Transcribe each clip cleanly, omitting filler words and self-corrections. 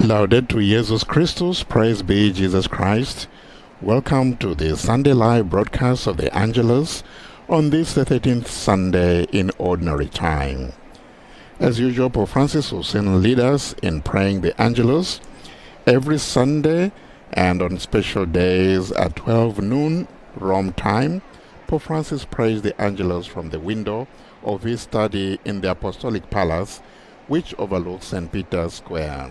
Laudetur Jesus Christus, praise be Jesus Christ. Welcome to the Sunday live broadcast of the Angelus on this the 13th Sunday in Ordinary Time. As usual, Pope Francis will soon lead us in praying the Angelus every Sunday and on special days at 12 noon Rome time. Pope Francis prays the Angelus from the window of his study in the Apostolic Palace, which overlooks St. Peter's Square.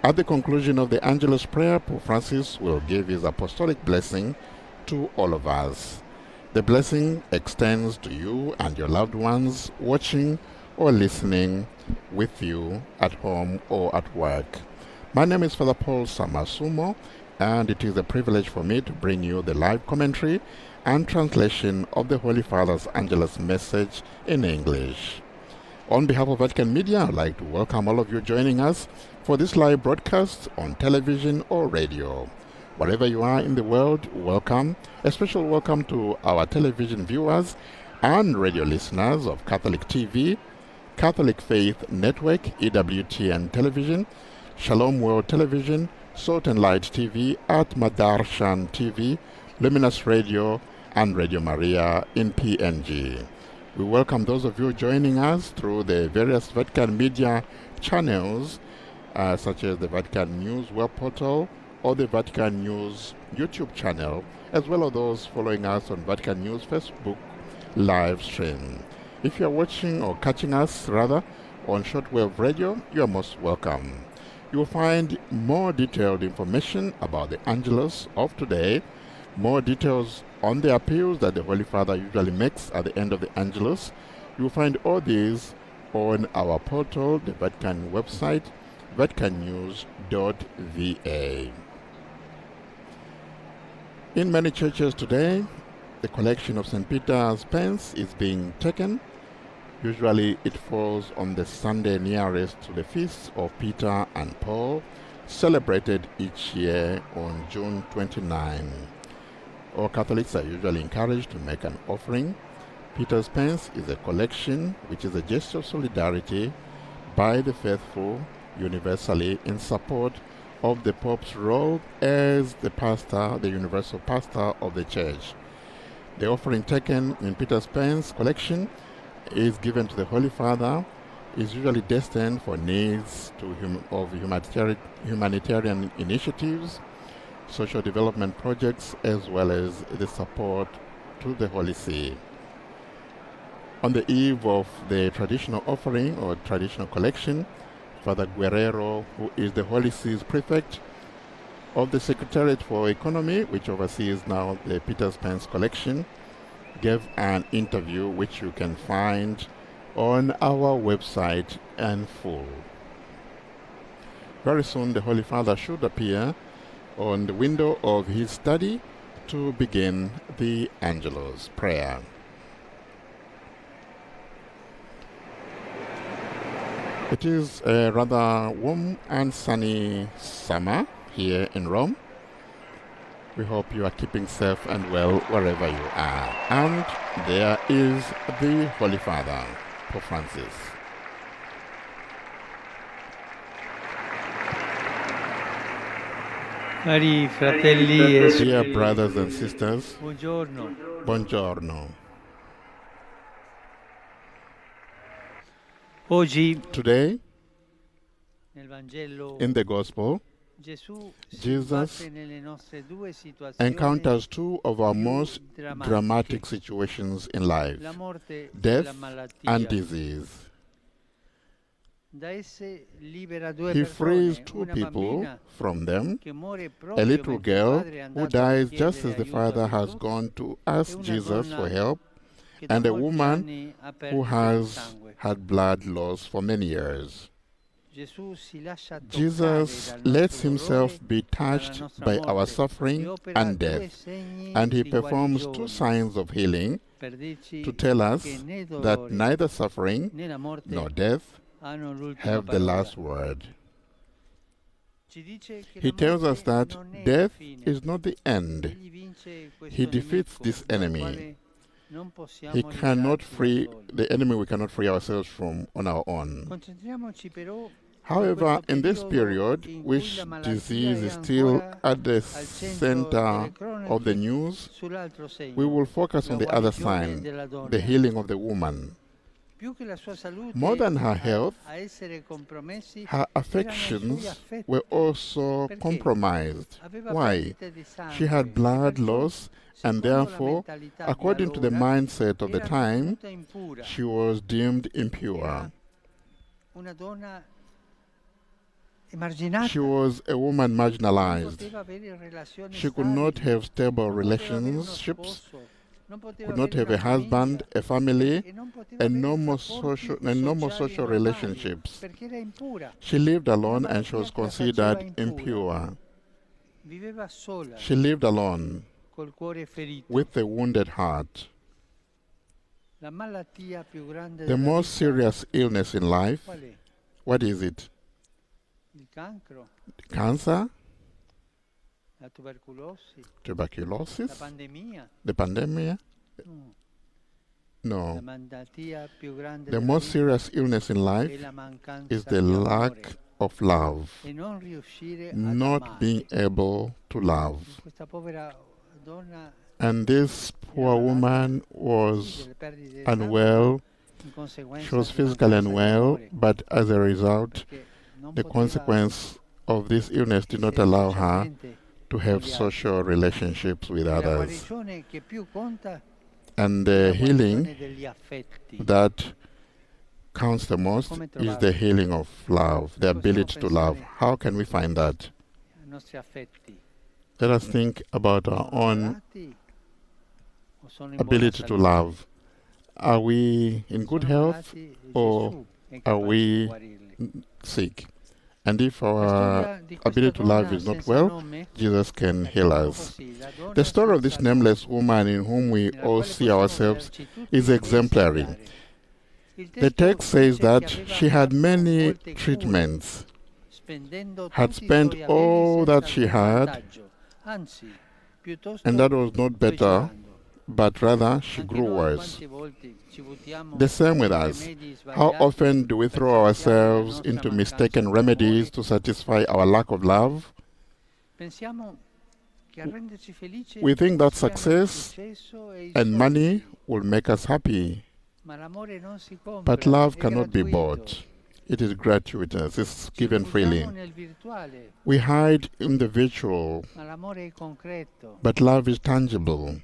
At the conclusion of the Angelus prayer, Pope Francis will give his apostolic blessing to all of us. The blessing extends to you and your loved ones watching or listening with you at home or at work. My name is Father Paul Samasumo, and it is a privilege for me to bring you the live commentary and translation of the Holy Father's Angelus message in English. On behalf of Vatican Media, I'd like to welcome all of you joining us for this live broadcast on television or radio. Wherever you are in the world, welcome. A special welcome to our television viewers and radio listeners of Catholic TV, Catholic Faith Network, EWTN Television, Shalom World Television, Salt and Light TV, at Madarshan TV, Luminous Radio, and Radio Maria in PNG. We welcome those of you joining us through the various Vatican Media channels, such as the Vatican News web portal or the Vatican News YouTube channel, as well as those following us on Vatican News Facebook live stream. If you are watching or catching us, rather, on shortwave radio, you are most welcome. You will find more detailed information about the Angelus of today, more details on the appeals that the Holy Father usually makes at the end of the Angelus. You will find all these on our portal, the Vatican website, vaticannews.va. In many churches today, the collection of St. Peter's pence is being taken. Usually it falls on the Sunday nearest to the feasts of Peter and Paul, celebrated each year on June 29. All Catholics are usually encouraged to make an offering. Peter's pence is a collection which is a gesture of solidarity by the faithful universally in support of the Pope's role as the pastor, the universal pastor of the Church. The offering taken in Peter's pence collection is given to the Holy Father, is usually destined for needs of humanitarian initiatives, social development projects, as well as the support to the Holy See. On the eve of the traditional offering or traditional collection, Father Guerrero, who is the Holy See's prefect of the Secretariat for Economy, which oversees now the Peter's Pence collection, gave an interview which you can find on our website in full. Very soon the Holy Father should appear on the window of his study to begin the Angelus prayer. It is a rather warm and sunny summer here in Rome. We hope you are keeping safe and well wherever you are. And there is the Holy Father, Pope Francis. Cari fratelli e Dear brothers and sisters, buongiorno. buongiorno. Oggi Today, nel Vangelo in the Gospel, Gesù si Jesus batte nelle nostre due situazioni, encounters two of our most drammatiche, dramatic situations in life, la morte e death la malattia. and disease. Da esse libera due He persone, frees two una people bambina from them, che muore a proprio little mentre il girl padre è who andato a dies just chiedere as the aiuto father a has Gesù, gone to e ask una Jesus donna for help, che da and a molti woman anni ha who perduto il has sangue. had blood loss for many years. Gesù si lascia toccare Jesus dal lets nostro himself dolore be e dalla touched nostra by our morte, suffering e opera and due death, segni and he di performs two guarigione signs of healing per dirci to tell us che né that dolore neither suffering né la morte nor death hanno l'ultima have the parola. last word. Ci dice che He la tells us morte that non è la death fine. is not the end. Egli vince questo He defeats nemico this dal enemy. quale non possiamo He cannot liberarci da free soli. the enemy we cannot free ourselves from on our own. Concentriamoci però However, in this periodo period, in cui which la malattia disease è is still ancora at the al centro center delle of the cronache, news, sull'altro we segno, will focus la on the other guarigione sign, della the donna. healing of the woman. Più che la sua salute More than her health, a essere compromessi, her erano i suoi affections affetti. were also Perché? compromised. Aveva Why? perdite di She sangue had e blood perciò, loss, and secondo la therefore, mentalità di according to the allora, mindset of the era time, ritenuta impura. she was deemed impure. Era una donna She emarginata. was a woman Non marginalized. poteva avere relazioni She could not stabili, have stable non poteva avere uno relationships, sposo, non poteva could not avere have una a husband, famiglia a family, e non poteva and avere no more rapporti and no more sociali social normali relationships. perché era impura. She lived Una alone and she malattia was che la faceva considered impura. impure. Viveva sola, She lived alone col cuore ferito. with a wounded heart. La malattia più grande The della most vita serious illness in life, qual è? what is it? Il cancro, Cancer, la tubercolosi, la tuberculosis, pandemia. the pandemic? No. La No. malattia più grande The della most vita serious illness in è life la mancanza is the di lack amore of love, e non riuscire ad not amare. being able to love. Questa povera donna And this poor woman was delle perdite di sangue unwell. in conseguenza She was di physically mancanza di unwell, amore, but as a result, perché non the poteva consequence of this illness did not essere allow her socialmente to con have gli altri. social relationships with E la others. guarigione che più conta And è the la healing guarigione degli affetti. that counts the most Come is the trovarlo? healing of love, the Possiamo ability to love. pensare How can we find that? ai nostri affetti Let us think about our sono own malati o sono in buona ability to salute? love. Are we in good Sono health malati e or Gesù è are capace di we guarirli. sick? And if La our storia di questa ability to love donna is not senza well, nome Jesus can la heal chiamiamo us. così, la donna The story of this senza nome, nameless woman in whom we nella all quale see possiamo ourselves vederci tutti is e exemplary. esemplare. Il The testo text says dice che that aveva she had fatto many molte cure, treatments, spendendo had tutti i spent suoi averi all that senza she alcun had, vantaggio, anzi, and piuttosto that was not better, peggiorando. but rather she Anche grew noi worse. quante volte ci buttiamo The same with in us. rimedi How sbagliati often do we per throw saziare la ourselves nostra into mancanza mistaken di remedies amore? to satisfy our lack of love? Pensiamo che a renderci felici We think that siano il success successo e i and money soldi, will make us happy. ma l'amore non si compra, But love è cannot be gratuito. bought. It is gratuitous. It's Ci given freely. rifugiamo nel virtuale, We hide in the virtual, ma l'amore è concreto. but love is tangible.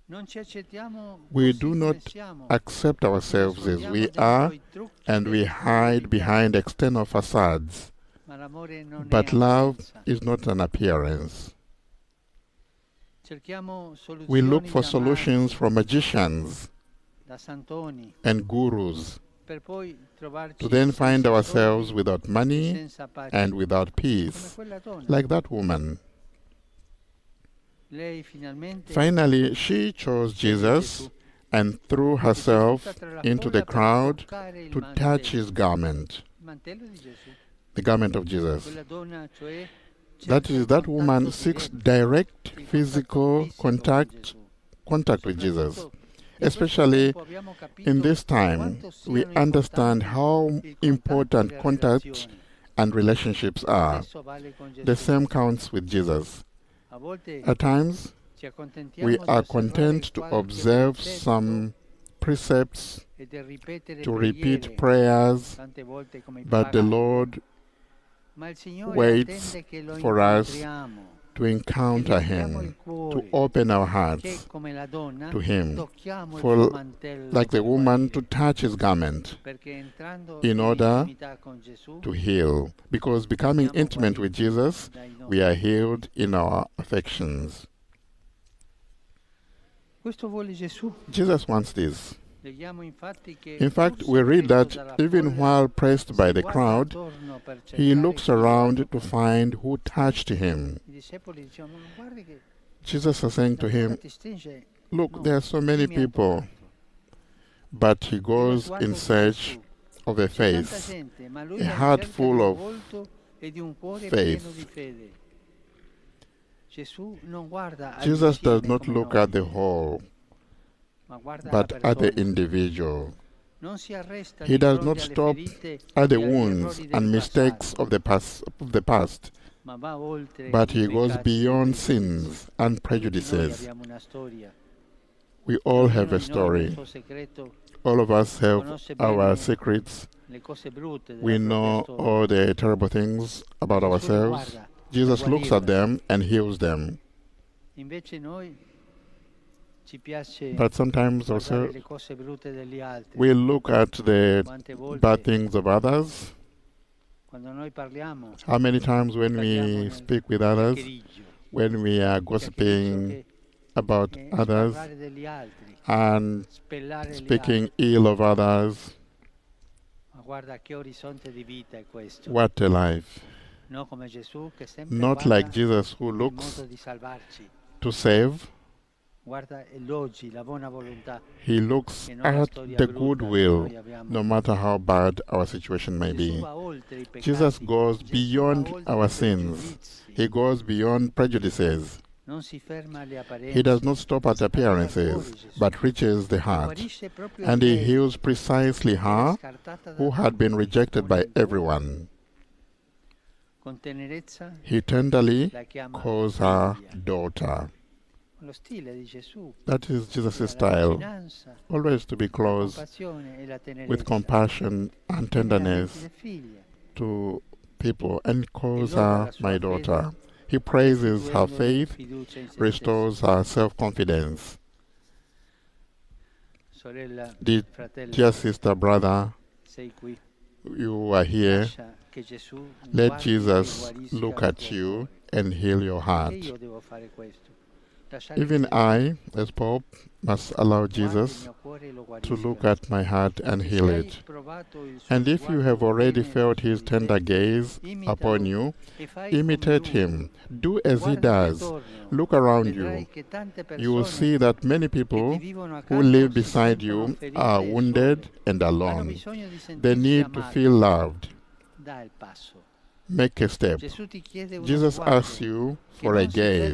Non ci accettiamo We così do come not siamo, accept ci ourselves as nascondiamo we dentro are, i trucchi and we hide dell'esterialità, behind external facades. ma l'amore non è But love apparenza. is not an appearance. Cerchiamo We look soluzioni for da solutions magi, from magicians da santoni, and gurus per poi to trovarci then find senza ourselves soldi without e money senza pace, and without come peace, quella donna. like that woman. Lei finalmente Finally, she chose sceglie Jesus Gesù and threw e si herself butta tra la into the folla per crowd toccare il to touch mantello, his garment, il mantello di Gesù. the garment of Jesus. Quella donna, cioè, That cerca is, il that contatto woman seeks diretto, direct il contatto physical fisico con Gesù. contact with Jesus. Soprattutto in questo Especially tempo abbiamo capito in this time, quanto we siano understand importanti how il contatto important e le contact relazioni. and relationships Lo are. stesso vale con The Gesù. same counts with Jesus. A volte At times, ci accontentiamo we di are osservare content to qualche observe versetto some precepts, e di ripetere to preghiere, repeat prayers, tante volte come i but the pagani. Lord Ma il Signore waits attende che lo for us incontriamo, to encounter che gli apriamo Him, il to cuore, open our che hearts come la donna to Him, tocchiamo il for suo mantello like the per woman to guarire, touch His garment perché entrando in in order intimità con Gesù to heal. Because becoming siamo intimate with guariti Jesus, dai we are nostri healed in our affections. Questo vuole Gesù. Jesus wants this. Leggiamo infatti che In fact, pur we read seguito that dalla even folla, while pressed by si the guarda crowd, attorno per he cercare looks chi lo around to tocca. find who touched him. I discepoli dicevano, "Ma guardi che Jesus is saying to la folla him, ti stringe." look, No, there are so many chi mi ha people, toccato? but he Era goes sguardo in di search Gesù. of a C'è tanta face, gente, ma lui a va in heart cerca full di un of volto e di un cuore faith. pieno di fede. Gesù non guarda Jesus does all'insieme not come look noi, at the whole, ma guarda alla but at the persona. individual. Non si arresta He di does fronte not alle stop ferite at the e agli wounds errori del and mistakes passato, of the past, ma va oltre but i he goes peccati e i beyond pregiudizi. sins and Tutti noi prejudices. abbiamo una storia We e all have ognuno a di noi nel story. suo segreto All of us have conosce our bene secrets. le cose brutte We della propria know storia. all the terrible things Ma about Gesù li ourselves. guarda per Jesus looks at guarirle. them and heals them. Invece noi ci piace But sometimes guardare also le cose brutte degli altri. we look at the Quante bad volte things of others. quando noi parliamo How many times when cadiamo we nel speak with others, chiacchiericcio. when we are Il chiacchiericcio gossiping che about è others sparlare degli altri, and spellare gli speaking altri. ill of others, Ma guarda che orizzonte di vita è questo. what a life. No come Gesù che sempre Not guarda like Jesus who il looks modo di salvarci. to save, Guarda l'oggi, la buona volontà he looks e non la at storia the brutta good che will, noi abbiamo. no matter how bad our situation may Gesù be. va oltre i Jesus peccati. goes Gesù va beyond oltre our i sins. pregiudizi. He goes beyond prejudices. Non si ferma alle He does apparenze. not stop at Arriva al cuore appearances, Gesù. but reaches the heart. Guarisce proprio And he lei, heals precisely che era her scartata da who had been tutti, rejected by morendo. everyone. Con tenerezza He tenderly la chiama calls her figlia. daughter. Lo stile di Gesù, That is Jesus' la style, vicinanza, always to be la close compassione e la tenerezza. with compassion and Chiama tenderness le figlie. to people and calls E loda her la sua my fede, daughter. He praises her restituendole faith, fiducia in se restores her self-confidence. stesso. Sorella, Dear fratello, sister, brother, sei qui. you are here. Lascia che Gesù Let guardi e Jesus guarisca look il at tuo you cuore. and heal your Perché heart. io devo fare questo? Lasciare Even che Gesù I, as Pope, must allow guardi il Jesus mio cuore e lo to look guarisca. at my heart and E heal se hai it. provato il suo And if you sguardo have already tenero felt su his di tender te, gaze upon imitalo you, e fai imitate come lui. him. Do as he Guardati does. attorno, Look around vedrai you. che tante You will persone see that many che ti people vivono who accanto live si beside sentono you ferite are e wounded sole. and Hanno alone. bisogno di They sentirsi need to amati. feel loved. Dà il passo. Make a step. Gesù ti chiede uno Jesus asks sguardo you che for a non si fermi gaze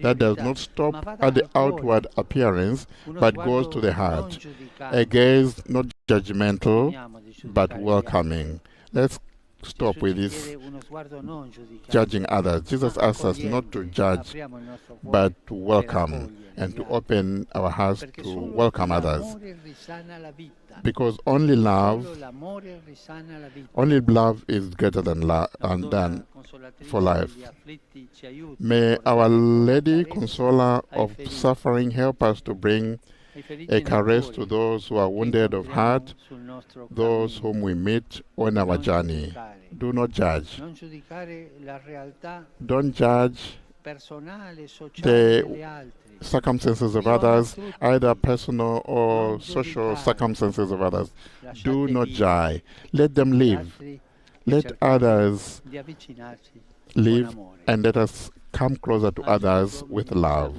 that does all'esteriorità, not ma stop vada at the al cuore. outward appearance Uno but goes to sguardo the non heart. A giudicante. gaze not judgmental Finiamo di but giudicare gli altri. welcoming. Let's stop Gesù with ci this chiede uno sguardo non giudicante, judging others. Jesus ma asks us not to accogliente. judge Apriamo il nostro but cuore to per welcome accogliere and gli to altri. open our hearts Perché to solo welcome others. l'amore risana la vita. Because only Solo love, l'amore risana la vita. only love is greater than love La and Madonna than consolatrice for life. degli afflitti ci aiuti May a Our portare con Lady, carezza Consoler ai of feriti. suffering, help us to bring Ai feriti a nel caress cuore to those who are che wounded of incontriamo heart, sul nostro those cammino. whom we meet on our Non journey. giudicare. Do not judge. Non giudicare la realtà Don't judge personale e sociale the degli altri. circumstances of Dio ama others, tutti. either personal or Non social giudicare. circumstances of others. Lasciate Do not vivere judge. Let them gli live. altri e Let cercate others di avvicinarci con live amore. and let us come closer to others with love.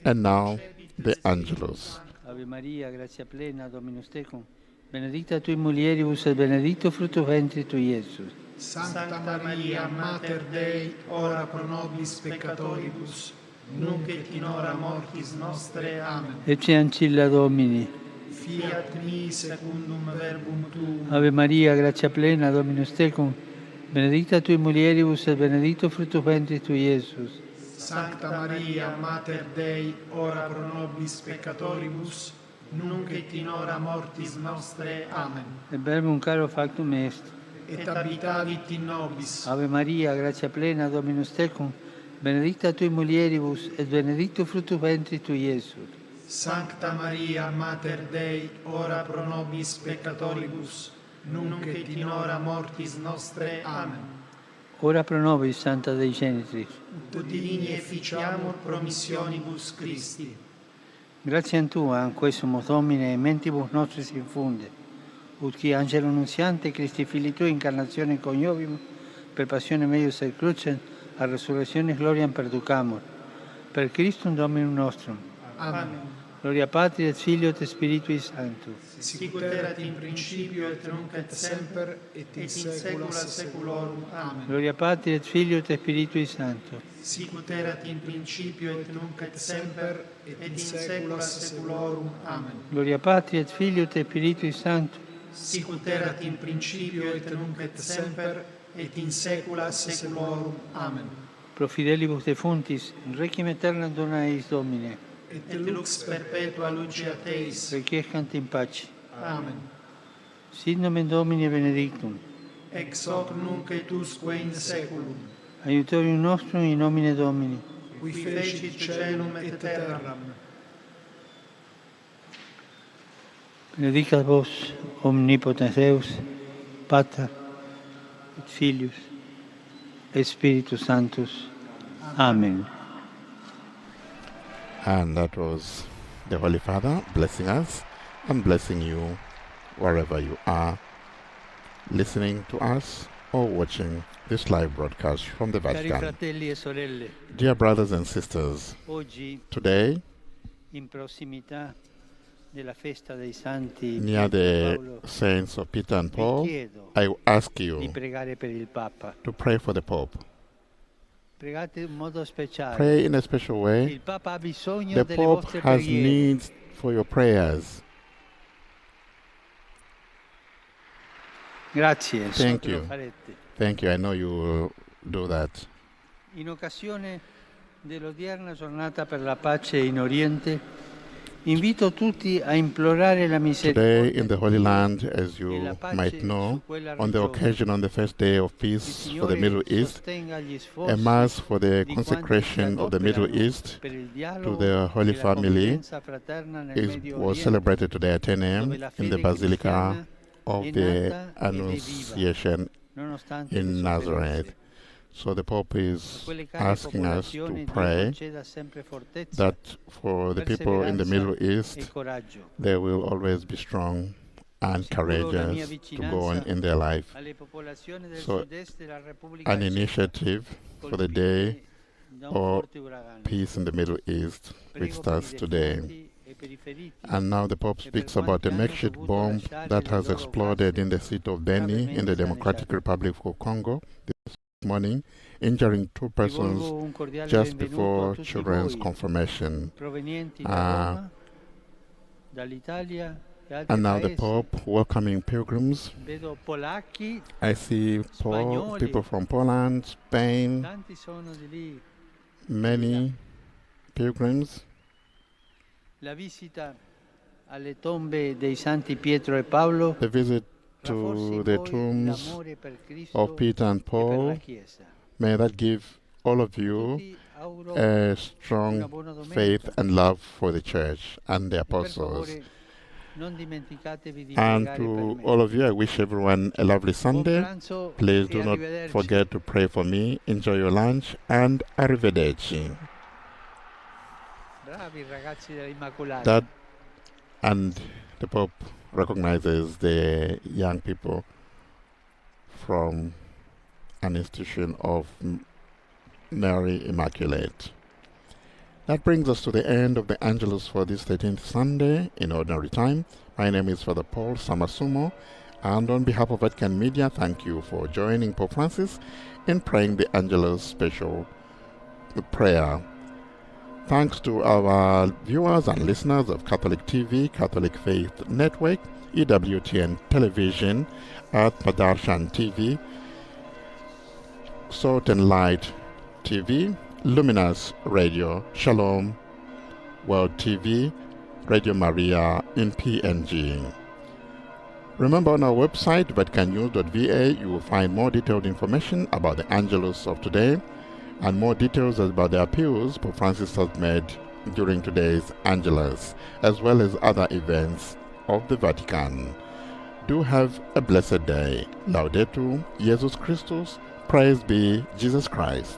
And now, the Angelus. Ave Maria, grazia plena, Dominus tecum, benedicta tui mulieribus et benedictus fructus ventris tui, Iesus. Sancta Maria, Mater Dei, ora pro nobis peccatoribus, nunc et in hora mortis nostre. Amen. Ecce ancilla Domini. Fiat mi secundum verbum tuum. Ave Maria, grazia plena, Dominus tecum, benedicta tui mulieribus et benedictus fructus ventris tui, Iesus. Sancta Maria, Mater Dei, ora pro nobis peccatoribus, nunc et in hora mortis nostre. Amen. Et verbum caro factum est. Et habitavit in nobis. Ave Maria, grazia plena, Dominus tecum, benedicta tui mulieribus et benedictus fructus ventris tui, Iesus. Sancta Maria, Mater Dei, ora pro nobis peccatoribus, nunc et in hora mortis nostre. Amen. Ora pro nobis, Santa Dei Genitrix. Ut divini efficiamur promissionibus Christi. Grazie a Tua, anque sumus Domine, mentibus nostris infunde, ut qui angelo nunziante Christi Filii Tui incarnatione coniovimus, per passione meius et crucem, a resurrectionis gloriam perducamur. Per Christum Dominum nostrum. Amen. Gloria Patri et Filio et Spiritui Sancto. Sic ut erat in principio et nunc et semper et in saecula saeculorum. Amen. Gloria Patri et Filio et Spiritui Sancto. Sic ut erat in principio et nunc et semper et in saecula saeculorum. Amen. Gloria Patri et Filio et Spiritui Sancto. Sic ut erat in principio et nunc et semper et in saecula saeculorum. Amen. Pro fidelibus defuntis, requiem aeternam dona eis Domine. Et lux perpetua lucia Teis. Requiescant in pace. Amen. Sit nomen Domini benedictum. Ex hoc nunc et usque in saeculum. Aiutorium nostrum in nomine Domini. Qui fecit caelum et terram. Benedicat vos, omnipotens Deus, Pater, et Filius, et Spiritus Sanctus. Amen. And that was the Holy Father blessing us and blessing you wherever you are, listening to us or watching this live broadcast from the Cari Vatican. fratelli e sorelle, Dear brothers and sisters, oggi today, in prossimità della festa dei santi near Pietro e the Paolo, saints of Peter and vi Paul, chiedo I ask di you pregare per il Papa. to pray for the Pope. Pregate in modo speciale. Pray in a special way. Il Papa ha bisogno The delle Pope vostre has preghiere. needs for your prayers. Grazie, so Thank che lo you. farete. Thank you. I know you will do that. In occasione dell'odierna giornata per la pace in Oriente, invito tutti a implorare la Today misericordia in the Holy di Dio Land, as e you la pace might know, su quella on the regione. occasion on the first day of Il peace for the Middle Signore East, sostenga gli a sforzi Mass for the di quanti si consecration of the Middle adoperano East per il to dialogo the Holy e la Family convivenza fraterna nel Medio was Oriente, celebrated today at 10 dove a.m. la in the fede Basilica cristiana of è the nata ed è viva, Annunciation nonostante le in Nazareth. sofferenze. So the Pope is Quelle care asking us to popolazioni Dio pray conceda sempre fortezza, that for the people in the Middle perseveranza e East, coraggio. they will always be strong and Assicuro la mia courageous to go on vicinanza in their life. alle popolazioni del So, sud-est della Repubblica an Ceca, initiative for the day colpite da un of forte uragano. peace in the Middle East, which Prego per i starts today. defunti e per i feriti. And now the Pope speaks about a makeshift bomb that has exploded in the city of Beni in the Democratic Republic of Congo this morning, injuring 2 persons Rivolgo un cordiale just benvenuto a before tutti children's voi, confirmation. provenienti da Roma, dall'Italia e altri And now the paesi. Pope welcoming pilgrims. Vedo polacchi, I see Spagnoli. people from Poland, Spain, tanti sono di lì. many pilgrims. La visita alle tombe dei santi Pietro e Paolo The visit rafforzi to in the voi tombs l'amore per Cristo of Peter and e per la Paul, Chiesa. may that give all of you Tutti auguro a una strong buona domenica. faith and love for the church and the E per apostles. favore non dimenticatevi di And pregare per to me. all of you, I wish everyone a lovely Buon Sunday. pranzo Please e do not arrivederci. forget to pray for me. Enjoy your lunch and arrivederci. Bravi ragazzi dell'Immacolata. That and the Pope recognizes the young people from an institution of Mary Immaculate. That brings us to the end of the Angelus for this 13th Sunday in Ordinary Time. My name is Father Paul Samasumo, and on behalf of Vatican Media, thank you for joining Pope Francis in praying the Angelus special prayer. Thanks to our viewers and listeners of Catholic TV, Catholic Faith Network, EWTN Television, at Madarshan TV, Salt and Light TV, Luminous Radio, Shalom World TV, Radio Maria in PNG. Remember, on our website, vaticannews.va, you will find more detailed information about the Angelus of today and more details about the appeals Pope Francis has made during today's Angelus, as well as other events of the Vatican. Do have a blessed day. Laudetur Jesus Christus. Praise be Jesus Christ.